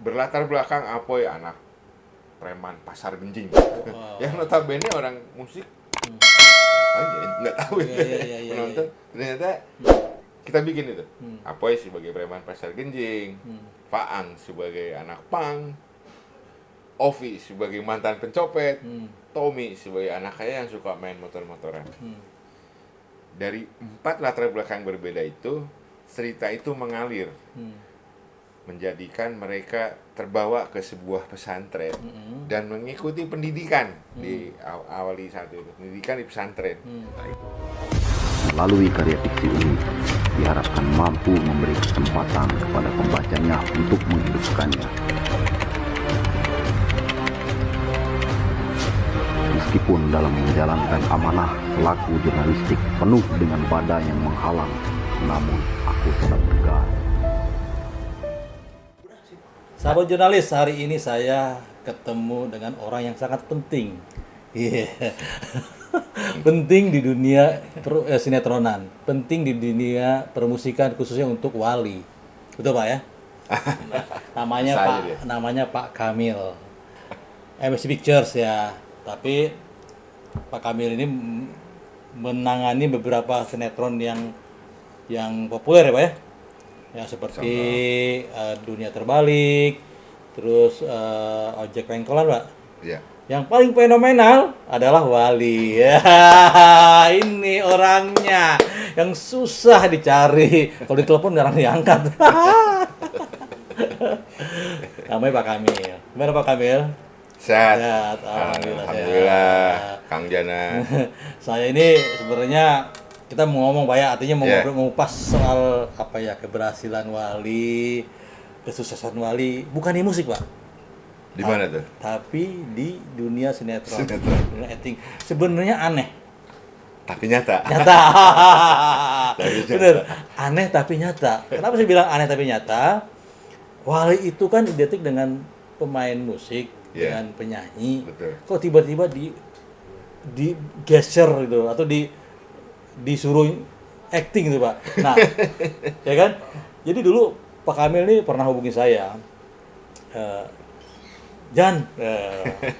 berlatar belakang Apoy anak preman pasar genjing. Wow. Yang notabene orang musik aja nggak tahu Iya, iya, iya, iya, penonton. Ternyata kita bikin itu. Apoy sebagai preman pasar genjing, Faang sebagai anak pang, Ovi sebagai mantan pencopet, Tommy sebagai anak kaya yang suka main motor-motoran. Dari 4 latar belakang berbeda itu, cerita itu mengalir, menjadikan mereka terbawa ke sebuah pesantren dan mengikuti pendidikan di awali satu itu, pendidikan di pesantren. Melalui karya fiksi ini, diharapkan mampu memberi kesempatan kepada pembacanya untuk menghidupkannya. Meskipun dalam menjalankan amanah selaku jurnalistik penuh dengan badai yang menghalang, namun aku tetap tegar. Sahabat jurnalis, hari ini saya ketemu dengan orang yang sangat penting. Iya. Penting di dunia sinetronan, penting di dunia permusikan khususnya untuk Wali. Betul Pak ya? Namanya Pak Kamil. MC Pictures ya. Tapi Pak Kamil ini menangani beberapa sinetron yang populer ya Pak ya? Ya seperti Dunia Terbalik, terus Ojek Pengkolan Pak. Iya. Yang paling fenomenal adalah Wali. Ya, ini orangnya yang susah dicari. Kalau ditelepon jarang diangkat. Namanya Pak Kamil. Gimana Pak Kamil? Sehat. Sehat, Alhamdulillah. sehat. Kang Jana. Saya ini sebenarnya kita mau ngomong Pak ya, artinya mau Yeah. mengupas soal apa ya, keberhasilan Wali, kesuksesan Wali, bukan di musik Pak. Di mana tuh? Tapi di dunia sinetron, Sinetron. dunia acting. Sebenarnya aneh. Tapi nyata. Nyata. Tapi nyata. Bener, aneh tapi nyata. Kenapa saya bilang aneh tapi nyata? Wali itu kan identik dengan pemain musik, Yeah. dengan penyanyi. Betul. Kok tiba-tiba digeser gitu atau disuruh acting gitu Pak. Nah, ya kan? Jadi dulu Pak Kamil ini pernah hubungi saya.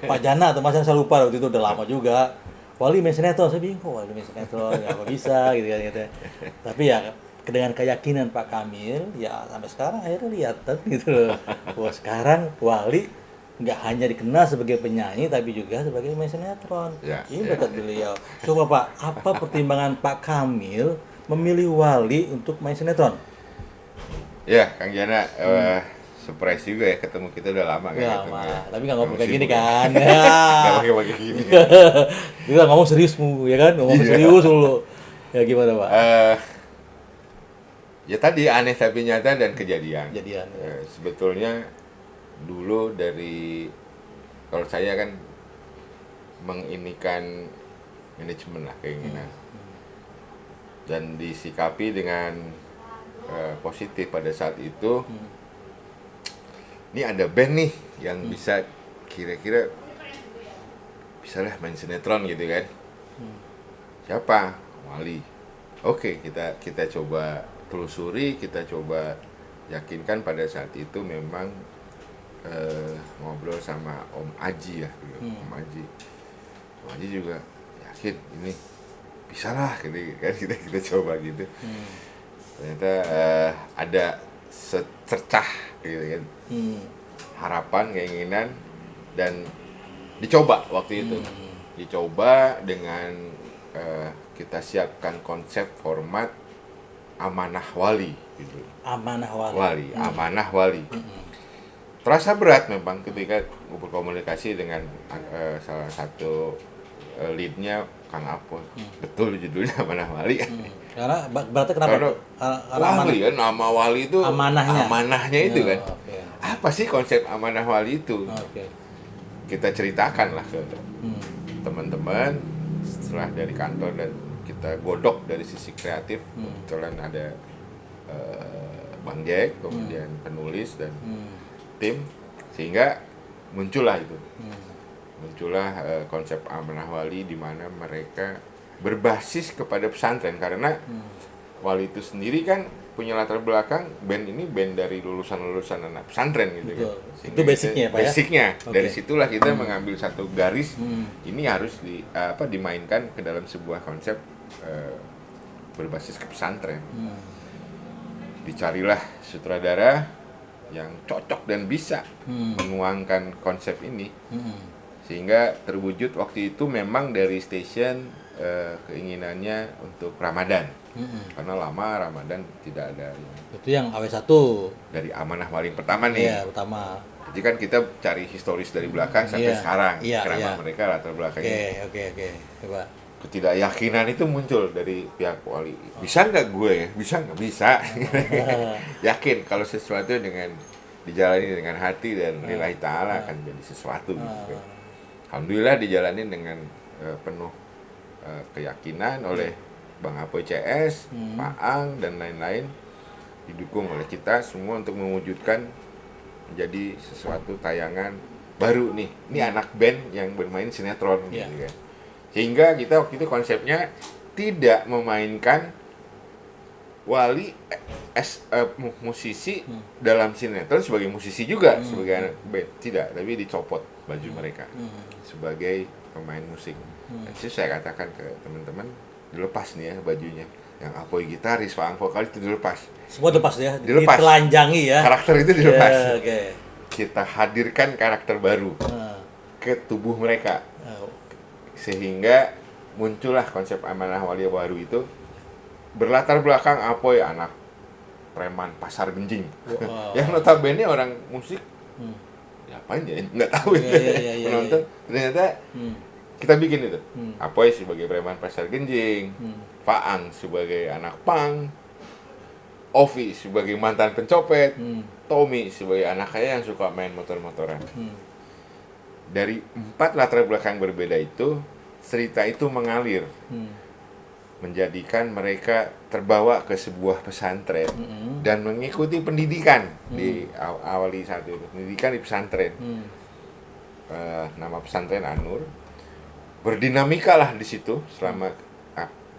Pak Jana atau Mas, saya lupa waktu itu, udah lama juga. Wali main sinetron, saya bingung kok Wali main sinetron, ya apa bisa gitu kan gitu. Tapi ya dengan keyakinan Pak Kamil, ya sampai sekarang akhirnya lihat gitu. Wah sekarang Wali nggak hanya dikenal sebagai penyanyi, tapi juga sebagai main sinetron. Ya, Ini ya. berkat beliau. Coba Pak, apa pertimbangan Pak Kamil memilih Wali untuk main sinetron? Ya, Kang Jana, surprise juga ya, ketemu kita udah lama kan. Ya, ketemu Mas. ya. Tapi nggak ngomong kayak Sibuk gini ya. kan. Nggak pakai gini. Kita ngomong serius ya kan? Ngomong Iya. serius dulu. Ya gimana Pak? Ya tadi aneh tapi nyata dan kejadian. Kejadian, ya. Sebetulnya dulu dari, kalau saya kan menginikan manajemen lah, keinginan. Dan disikapi dengan positif pada saat itu. Ini ada band nih yang bisa kira-kira bisa lah main sinetron gitu kan. Siapa? Wali. Oke, kita coba telusuri, kita coba yakinkan pada saat itu memang ngobrol sama Om Aji ya dulu. Om Aji. Om Aji juga yakin ini bisa lah gitu kan, kita coba gitu. Ternyata ada secercah gitu kan. Harapan, keinginan, dan dicoba waktu itu. Dicoba dengan kita siapkan konsep format Amanah Wali gitu. Amanah Wali. Wali, Amanah Wali. Terasa berat memang ketika berkomunikasi dengan salah satu leadnya Kang Apoy. Betul judulnya Amanah Wali. Karena berarti kenapa? Karena Wali kan, nama Wali itu amanahnya itu kan. Oke. Apa sih konsep Amanah Wali itu? Oke. Kita ceritakan lah ke teman-teman setelah dari kantor, dan kita godok dari sisi kreatif. Kebetulan ada Bang Jack, kemudian penulis dan tim, sehingga muncullah itu. Muncullah konsep Amanah Wali, di mana mereka berbasis kepada pesantren, karena Wali itu sendiri kan punya latar belakang band ini band dari lulusan anak pesantren gitu kan. Betul. Itu basicnya, Pak, ya? Basicnya. Oke. Dari situlah kita mengambil satu garis. Hmm. Ini harus dimainkan ke dalam sebuah konsep berbasis ke pesantren. Dicarilah sutradara yang cocok dan bisa menuangkan konsep ini. Sehingga terwujud waktu itu memang dari station keinginannya untuk Ramadan. Karena lama Ramadan tidak ada. Itu yang AW1. Dari amanah paling pertama nih. Iya, pertama. Jadi kan kita cari historis dari belakang sampai Iya. sekarang. Iya, Kenapa iya. mereka latar belakangnya. Oke. Coba. Ketidakyakinan itu muncul dari pihak wali. Bisa nggak gue ya? Bisa nggak? Bisa. Yakin kalau sesuatu dengan dijalani dengan hati dan lillahi ta'ala akan jadi sesuatu. Gitu. Alhamdulillah dijalani dengan penuh keyakinan oleh Bang Apoy CS, Pak Ang, dan lain-lain. Didukung oleh kita semua untuk mewujudkan menjadi sesuatu tayangan baru nih. Ini anak band yang bermain sinetron gitu kan. Sehingga kita waktu itu konsepnya tidak memainkan wali musisi dalam sinetron sebagai musisi juga sebagai anak band, tidak, tapi dicopot baju mereka sebagai pemain musik. Dan saya katakan ke teman-teman, dilepas nih ya bajunya. Yang Apoy gitaris, Pak Ang vokal itu dilepas. Semua lepas ya. Dilepas. Ditelanjangi ya. Karakter itu dilepas. Ya, oke. Kita hadirkan karakter baru ke tubuh mereka. Sehingga muncullah konsep amanah wali baru itu berlatar belakang Apoy anak preman pasar genjing. Yang notabene orang musik ngapain ya nggak tahu ya, penonton. Ternyata kita bikin itu. Apoy sebagai preman pasar genjing, Pak Ang sebagai anak pang, Ovi sebagai mantan pencopet, Tommy sebagai anak kaya yang suka main motor-motoran. Dari 4 latar belakang berbeda itu, cerita itu mengalir, menjadikan mereka terbawa ke sebuah pesantren dan mengikuti pendidikan di awali saat itu, pendidikan di pesantren. Nama pesantren An-Nur. Berdinamika lah di situ selama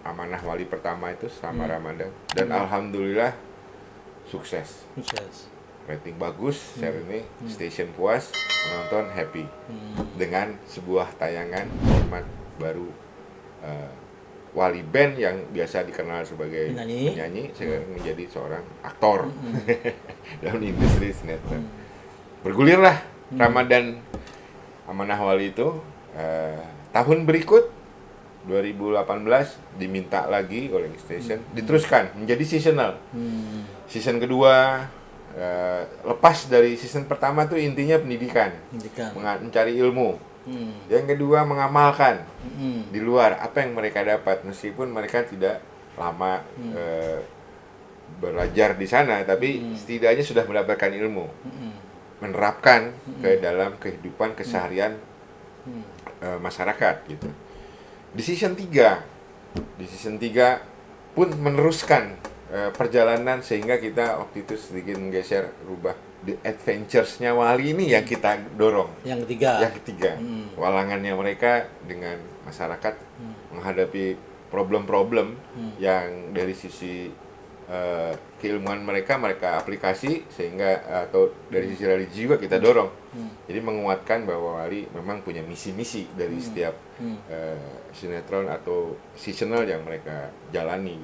amanah wali pertama itu selama Ramadan, dan alhamdulillah sukses. Rating bagus, share ini, station puas, penonton happy dengan sebuah tayangan format baru. Wali band yang biasa dikenal sebagai penyanyi sekarang menjadi seorang aktor dalam industri sinetron. Bergulirlah Ramadan amanah wali itu. Tahun berikut 2018 diminta lagi oleh station diteruskan menjadi seasonal. Season kedua lepas dari season pertama tuh intinya pendidikan. Mencari ilmu. Yang kedua mengamalkan di luar apa yang mereka dapat, meskipun mereka tidak lama belajar di sana, tapi setidaknya sudah mendapatkan ilmu, menerapkan ke dalam kehidupan keseharian masyarakat gitu. Di season 3 pun meneruskan perjalanan, sehingga kita waktu itu sedikit menggeser, rubah the adventures-nya wali ini yang kita dorong. Yang ketiga. Walangannya mereka dengan masyarakat menghadapi problem-problem yang dari sisi keilmuan mereka aplikasi, sehingga atau dari sisi religi juga kita dorong. Jadi menguatkan bahwa wali memang punya misi-misi dari setiap sinetron atau seasonal yang mereka jalani.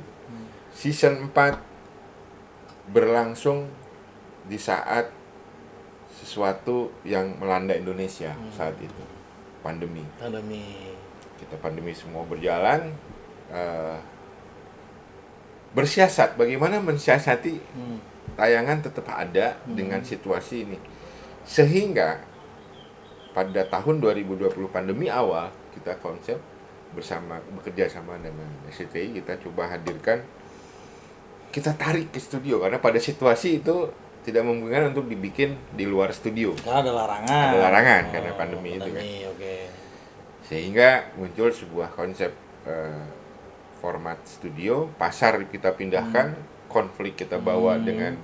Season 4 berlangsung di saat sesuatu yang melanda Indonesia saat itu, pandemi. Kita pandemi semua berjalan, bersiasat bagaimana mensiasati tayangan tetap ada dengan situasi ini, sehingga pada tahun 2020 pandemi awal kita konsep bekerja sama dengan SCTI, kita coba hadirkan, kita tarik ke studio karena pada situasi itu tidak memungkinkan untuk dibikin di luar studio. Karena ada larangan. Ada larangan karena pandemi itu kan. Sehingga muncul sebuah konsep format studio, pasar kita pindahkan, konflik kita bawa dengan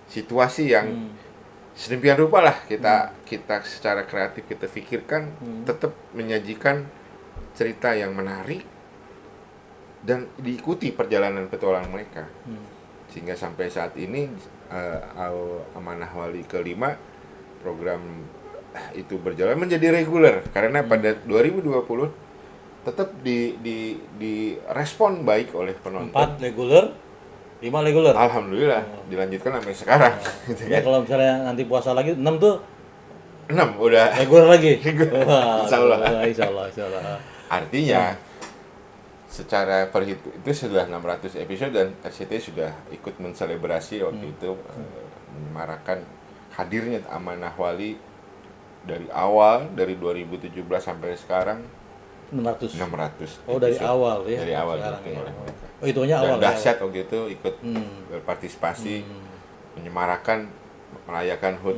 situasi yang sedemikian rupa lah kita secara kreatif kita pikirkan, tetap menyajikan cerita yang menarik dan diikuti perjalanan petualangan mereka. sehingga sampai saat ini Amanah Wali kelima program itu berjalan menjadi reguler karena pada 2020 tetap di respon baik oleh penonton. 4 reguler, 5 reguler. Alhamdulillah dilanjutkan sampai sekarang. Gitu Ya kan. kalau misalnya nanti puasa lagi 6 tuh 6 udah. reguler lagi. Wah, Insya Allah. Insya Allah. Artinya secara itu sudah 600 episode dan RCTI sudah ikut menselebrasi waktu itu menyemarakan hadirnya Amanah Wali dari awal dari 2017 sampai sekarang 600. 600. Oh dari episode. awal ya. Dari awal sekarang dihitung ya. oleh mereka. Oh itunya Dan awal. dahsyat waktu itu ikut berpartisipasi menyemarakan merayakan HUT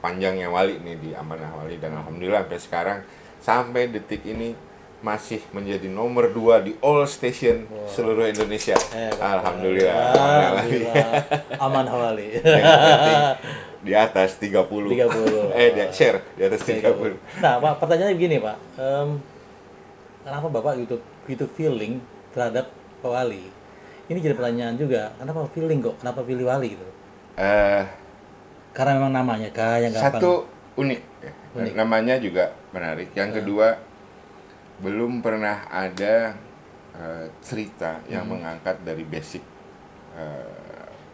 panjangnya Wali nih di Amanah Wali dan alhamdulillah sampai sekarang sampai detik ini masih menjadi nomor 2 di all station seluruh Indonesia. Alhamdulillah. Amanah Wali. Yang penting di atas 30. 30. Share di atas 30. Nah, Pak, pertanyaannya begini, Pak. Kenapa Bapak gitu feeling terhadap Pak Wali? Ini jadi pertanyaan juga. Kenapa feeling kok? Kenapa pilih Wali gitu? Karena memang namanya kah yang gampang. Satu unik. Namanya juga menarik. Yang kedua belum pernah ada cerita yang mengangkat dari basic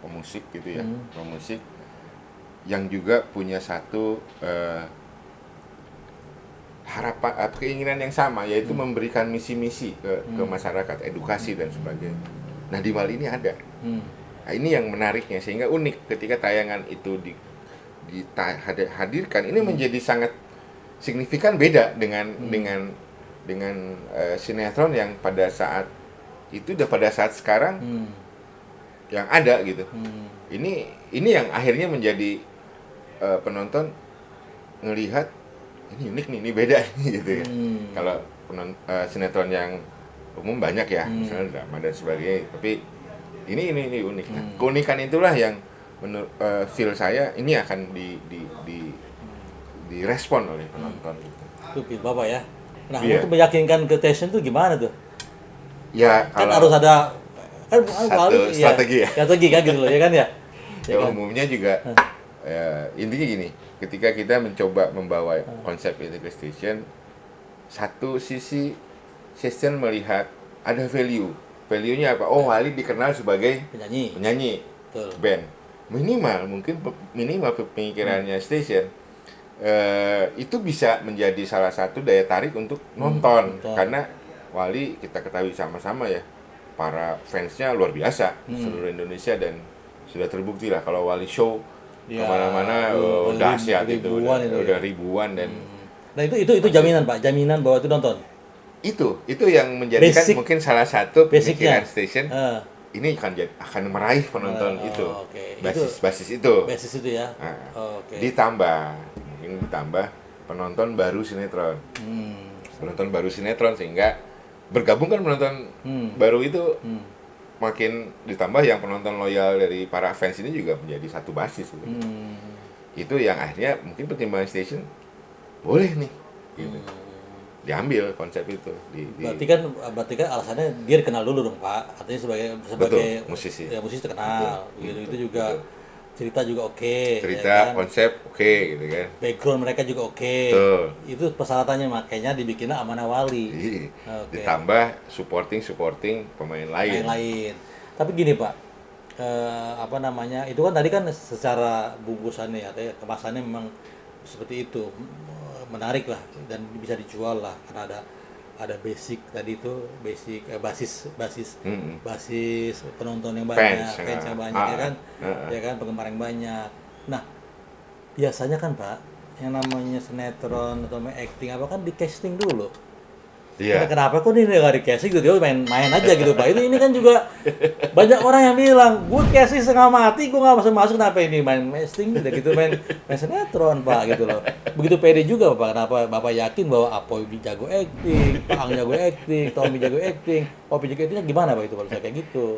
pemusik gitu ya, pemusik yang juga punya satu harapan keinginan yang sama yaitu memberikan misi-misi ke masyarakat, edukasi dan sebagainya. Nah di Wali ini ada. Nah, ini yang menariknya sehingga unik ketika tayangan itu dihadirkan ini menjadi sangat signifikan beda dengan sinetron yang pada saat itu dan pada saat sekarang yang ada gitu. Ini yang akhirnya menjadi penonton ngelihat ini unik nih, ini beda nih gitu ya. Kalau sinetron yang umum banyak ya, misalnya drama dan sebagainya, tapi ini unik. Nah, keunikan itulah yang menurut feel saya ini akan direspon oleh penonton gitu. Itu feel Bapak ya. Nah, Iya. untuk meyakinkan ke station tuh gimana tuh? Ya Kan kalau harus ada satu strategi ya. Strategi kan gitu loh, ya kan ya? Ya, umumnya juga intinya gini, ketika kita mencoba membawa konsep itu ke station, satu sisi station melihat ada value-nya apa? Oh, Wali dikenal sebagai penyanyi, Betul. band. Minimal pemikirannya station itu bisa menjadi salah satu daya tarik untuk nonton. Karena Wali kita ketahui sama-sama ya, para fansnya luar biasa seluruh Indonesia dan sudah terbukti lah kalau Wali show Ya, kemana-mana dahsyat itu udah ribuan dan nah itu jaminan Pak, jaminan bahwa itu nonton. itu yang menjadikan Basic. mungkin salah satu Basicnya. pemikiran station ini akan meraih penonton itu. Okay. Basis itu. Basis itu ya. Nah, Oke. ditambah penonton baru sinetron. Penonton baru sinetron sehingga bergabung kan penonton baru itu makin ditambah yang penonton loyal dari para fans ini juga menjadi satu basis gitu. Itu yang akhirnya mungkin pertimbangan station boleh nih gitu. Diambil konsep itu Berarti kan alasannya dia dikenal dulu dong Pak, artinya sebagai betul, musisi. Ya, musisi terkenal gitu. Itu juga betul. cerita juga oke, Cerita ya kan? konsep oke gitu kan. Background mereka juga oke. Betul. Itu persyaratannya, makanya dibikinnya Amanah Wali. Iya. Oke. Ditambah supporting pemain lain. Lain. Tapi gini Pak, itu kan tadi kan secara bungkusannya ya, kemasannya memang seperti itu, menarik lah dan bisa dijual lah karena ada basic tadi itu basis penonton yang banyak, fans yang banyak ya kan penggemar yang banyak. Nah biasanya kan Pak yang namanya sinetron atau acting apa kan di casting dulu. Iya. Kenapa kok ini nggak di casting gitu, dia main aja gitu Pak. Ini kan juga banyak orang yang bilang, gue casting setengah mati, gue nggak masuk kenapa ini main casting gitu main sinetron Pak gitu loh. Begitu pede juga Pak, kenapa Bapak yakin bahwa Apoy jago acting, Pak Ang jago acting, Tommy jago acting, Popi jago actingnya gimana Pak itu kalau kayak gitu?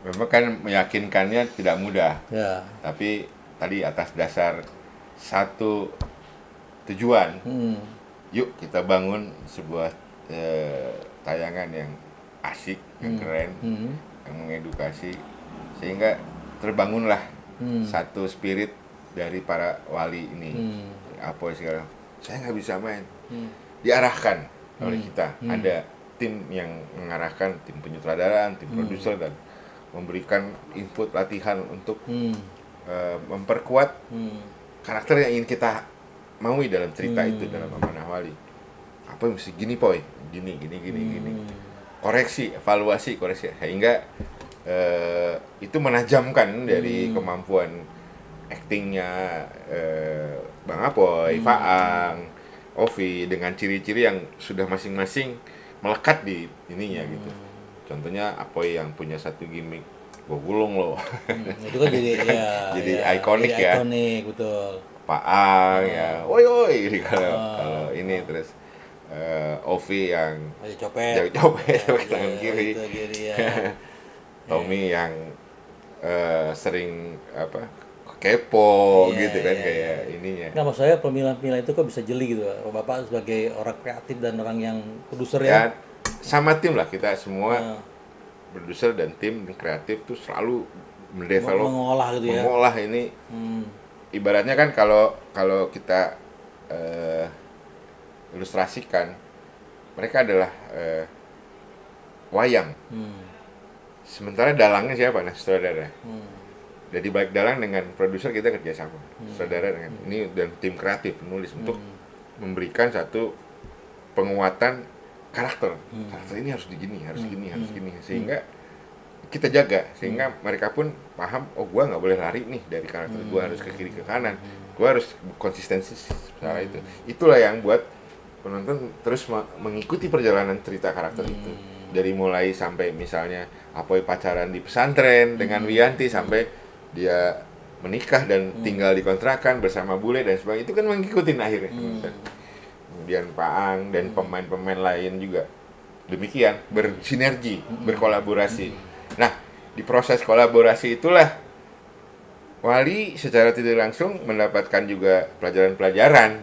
Memang kan meyakinkannya tidak mudah. Ya. Tapi tadi atas dasar satu tujuan. Yuk kita bangun sebuah tayangan yang asik, yang keren, yang mengedukasi, sehingga terbangunlah satu spirit dari para wali ini. Apa segala, saya nggak bisa main, diarahkan oleh kita. Ada tim yang mengarahkan, tim penyutradaraan, tim produser, dan memberikan input latihan untuk memperkuat karakter yang ingin kita maui dalam cerita itu, dalam Amanah Wali. Apa mesti gini poy, gini. Koreksi, evaluasi, koreksi, sehingga itu menajamkan dari kemampuan aktingnya Bang Apoy, Faang, Ovi, dengan ciri-ciri yang sudah masing-masing melekat di ininya gitu. Contohnya Apoy yang punya satu gimmick, gua gulung loh. Itu kan jadi ikonik ya. Ikonik, betul. Faang ya, woi gitu kalau ini, terus Ovi yang copet pakai tangan kiri. Ya. Tommy yang sering kepo gitu kan, kayak ininya. Nggak, maksud saya pemilihan-pemilihan itu kok bisa jeli gitu, Bapak sebagai orang kreatif dan orang yang produser ya. Sama tim lah, kita semua produser dan tim kreatif tuh selalu mendevelop, mengolah ini. Ibaratnya kan kalau kita ilustrasikan, mereka adalah wayang. Sementara dalangnya siapa? Nah, saudara. Jadi baik dalang dengan produser kita kerjasama, saudara dengan ini, dan tim kreatif penulis untuk memberikan satu penguatan karakter. Karakter ini harus begini, harus gini, sehingga kita jaga, sehingga mereka pun paham, oh gua nggak boleh lari nih dari karakter, gua harus ke kiri ke kanan, gua harus konsistensi secara itu. Itulah yang buat penonton terus mengikuti perjalanan cerita karakter itu, dari mulai sampai misalnya Apoy pacaran di pesantren dengan Wiyanti, sampai dia menikah dan tinggal di kontrakan bersama bule dan sebagainya, itu kan mengikuti akhirnya. Kemudian Faang dan pemain-pemain lain juga demikian, bersinergi, berkolaborasi. Nah, di proses kolaborasi itulah Wali secara tidak langsung mendapatkan juga pelajaran-pelajaran,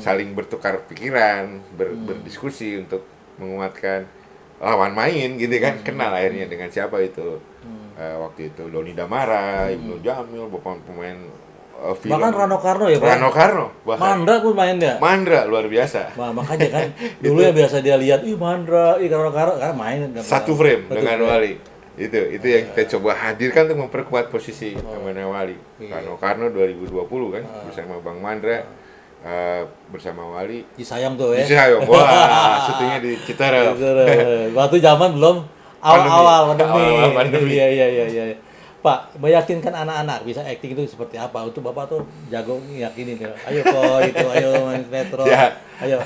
saling bertukar pikiran, berdiskusi untuk menguatkan lawan main gitu kan. Kenal akhirnya dengan siapa itu. Waktu itu Doni Damara, Ibnu Jamil, pemain film. Bahkan Rano Karno ya, Pak? Rano Karno bahkan. Mandra pun main dia. Mandra luar biasa. Wah, makanya kan dulu yang biasa dia lihat, Mandra, Rano Karno, karena main satu frame dengan Wali. Itu yang kita coba hadirkan untuk memperkuat posisi Amanah Wali. Rano Karno 2020 kan bersama Bang Mandra, bersama Wali. Disayang tuh ya. Disayang. Wah, syutingnya di Citarap. Waktu zaman belum awal pandemi. Iya. Pak, meyakinkan anak-anak bisa acting itu seperti apa? Untuk Bapak tuh jago yakinin ya. Ayo kok itu, ayo main sinetron. Ya. Ayo.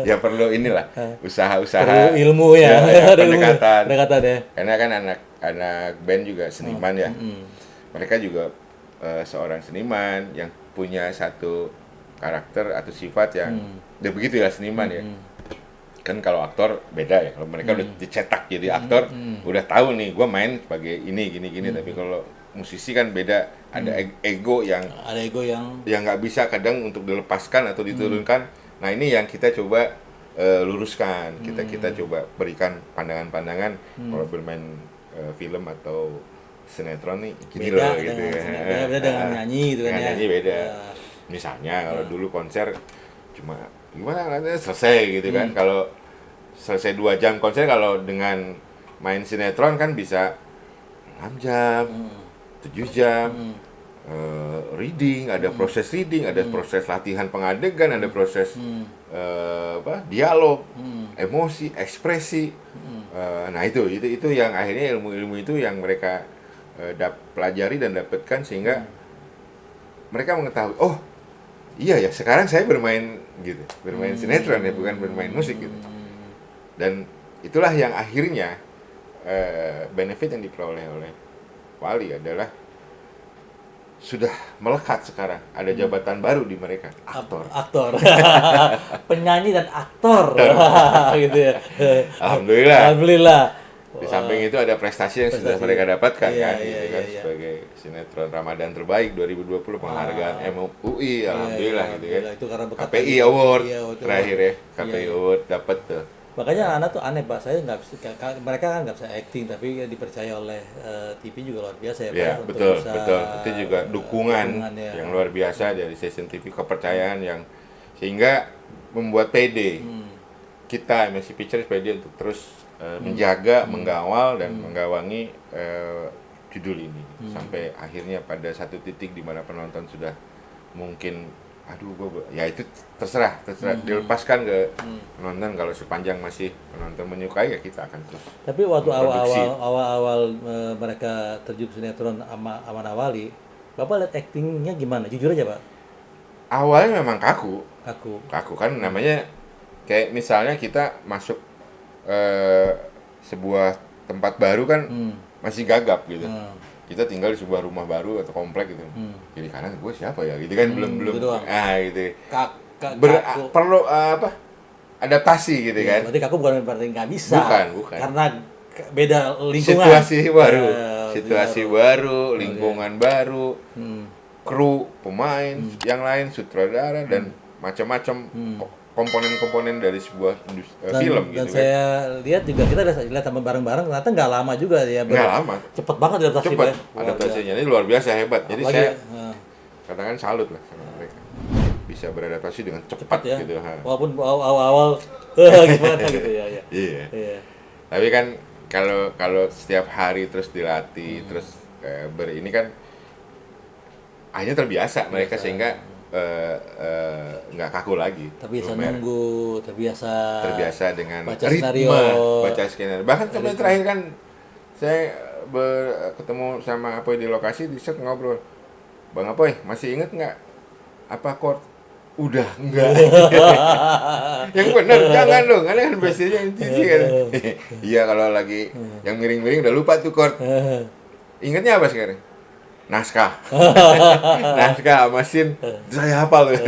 Ya perlu inilah, usaha-usaha. Perlu ilmu ya. Pendekatan ya. Karena kan anak band juga seniman ya. Mereka juga seorang seniman yang punya satu karakter atau sifat yang udah begitu ya, seniman ya. Kan kalau aktor beda ya, kalau mereka udah dicetak jadi aktor, udah tahu nih gue main sebagai ini gini. Tapi kalau musisi kan beda, ada ego yang nggak bisa kadang untuk dilepaskan atau diturunkan. Nah ini yang kita coba luruskan, kita coba berikan pandangan-pandangan. Kalau bermain film atau sinetron nih gini beda, loh gitu ya. Beda dengan nyanyi gitu kan ya. Nyanyi beda. Misalnya kalau dulu konser cuma gimana katanya selesai gitu kan. Kalau selesai 2 jam konser, kalau dengan main sinetron kan bisa 6 jam, 7 jam. Reading, ada proses reading, ada proses latihan pengadegan, ada proses dialog, emosi, ekspresi. Nah itu yang akhirnya ilmu-ilmu itu yang mereka pelajari dan dapatkan, sehingga mereka mengetahui, oh iya ya, sekarang saya bermain gitu, bermain sinetron ya, bukan bermain musik gitu. Dan itulah yang akhirnya benefit yang diperoleh oleh Wali adalah sudah melekat sekarang, ada jabatan baru di mereka, aktor. Penyanyi dan aktor. Gitu ya. Alhamdulillah. Di samping itu ada prestasi yang sudah mereka dapatkan sebagai sinetron Ramadan terbaik 2020, penghargaan MUI, alhamdulillah gitu kan. Itu karena KPI Award terakhir ya, KPI Award dapat tuh. Makanya anak tuh aneh Pak, saya nggak bisa, mereka kan nggak bisa acting tapi dipercaya oleh TV juga luar biasa ya Pak. Ya, Untuk betul, bisa, betul. Itu juga dukungan ya. yang luar biasa dari stasiun TV, kepercayaan yang sehingga membuat PD kita MSC Pictures PD untuk terus menjaga, mengawal dan menggawangi judul ini sampai akhirnya pada satu titik di mana penonton sudah mungkin ya itu terserah dilepaskan ke penonton. Kalau sepanjang masih penonton menyukai ya kita akan terus. Tapi waktu memproduksi. awal mereka terjun sinetron Aman Awali, Bapak lihat actingnya gimana? Jujur aja Pak. Awalnya memang kaku Kaku. kan, namanya kayak misalnya kita masuk sebuah tempat baru kan masih gagap gitu. Kita tinggal di sebuah rumah baru atau komplek gitu. Kiri kanan gue siapa ya gitu kan, belum gitu doang. gitu. Kaku. Perlu adaptasi gitu kan. Berarti kaku bukan berarti nggak bisa. Bukan. Karena beda lingkungan. Situasi baru, lingkungan baru, kru, pemain, yang lain, sutradara dan macam-macam komponen-komponen dari sebuah film Dan gitu kan. saya lihat juga kita lihat sama bareng-bareng ternyata nggak lama juga ya. Nggak lama. Cepet banget adaptasi Cepat Pak. adaptasinya, ini luar biasa hebat. Jadi Apalagi, saya katakan salut lah sama mereka. Bisa beradaptasi dengan cepat ya. gitu. Walaupun awal-awal gimana gitu ya. Iya. Iya. Tapi kan kalau setiap hari terus dilatih, terus ini kan akhirnya terbiasa mereka sehingga nggak kaku lagi. Terbiasa nunggu, terbiasa dengan baca ritme, skenario. baca skenario. Bahkan sampai terakhir kan saya ketemu sama Apoy di lokasi, di set ngobrol, Bang Apoy masih inget nggak apa chord? Udah enggak. Yang benar jangan dong, karena kan biasanya intuisi kan. Iya, kalau lagi yang miring-miring udah lupa tuh chord. Ingatnya apa sekarang? Naskah sama scene saya hafal tuh.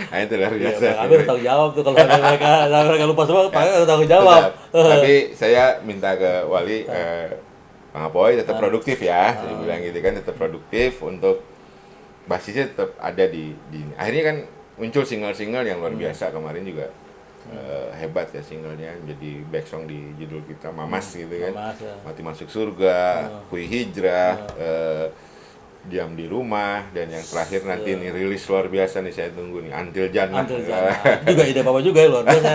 Nah itu luar biasa. Kami harus tahu jawab tuh kalau mereka lupa semua, Pak harus tahu jawab. Tapi saya minta ke Wali, Bang Apoy tetap produktif ya, saya bilang gitu kan, tetap produktif untuk basisnya tetap ada di akhirnya kan muncul single-single yang luar biasa kemarin juga. Hebat ya singlenya, jadi back song di judul kita Mamas gitu kan. Mamas, ya. Mati Masuk Surga, Kui Hijrah, Diam di Rumah, dan yang terakhir nanti nih rilis luar biasa nih, saya tunggu nih, Until Jannah. Juga ide Bapak juga ya luar biasa.